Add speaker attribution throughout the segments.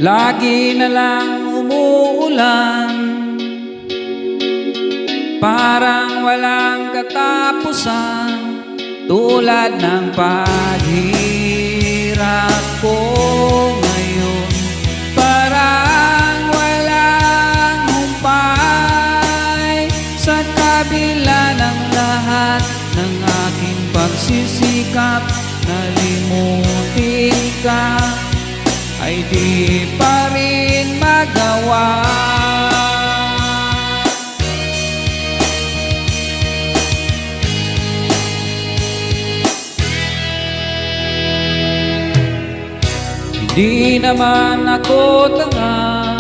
Speaker 1: Lagi na lang umuulan, parang walang katapusan, tulad ng paghirap ko ngayon. Parang walang humpay sa kabila ng lahat ng aking pagsisikap. Nalimutin ka ay di pa rin magawa. Hindi naman ako tanga,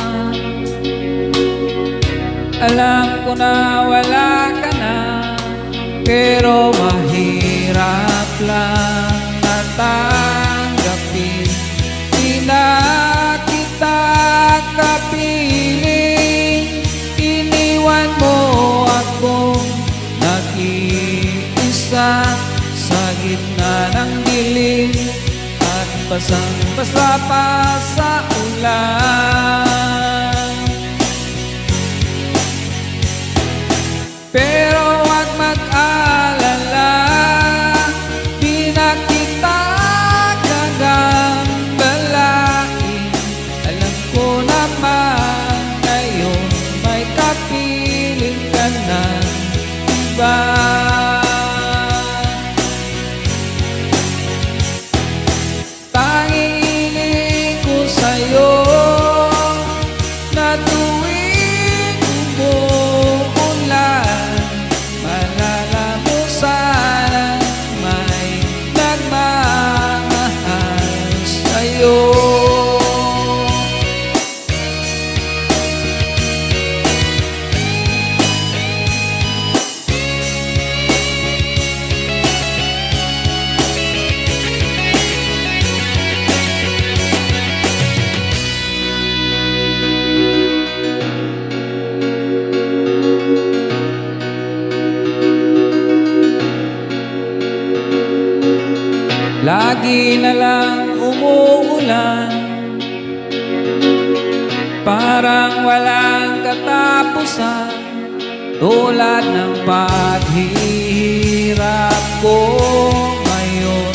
Speaker 1: alam ko na wala ka na, pero mahirap lang natanggapin. Di na kita kapiling, iniwan mo akong nag-iisa sa gitna ng dilim at basang-basa pa sa ulan. Pero huwag mag-alala, di na kita gagambalain. Alam ko naman ngayon may kapiling ka ng iba. Tanging hiling ko sa'yo na tuwing umuulan, malala mo sana may nagmamahal sa'yo. Lagi na lang umuulan, parang walang katapusan, tulad ng paghihirap ko ngayon.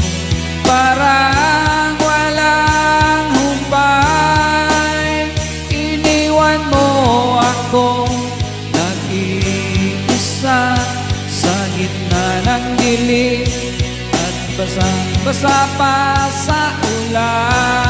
Speaker 1: Parang walang humpay, iniwan mo akong nag-iisa sa gitna ng dilim, basang-basa pa sa ulan.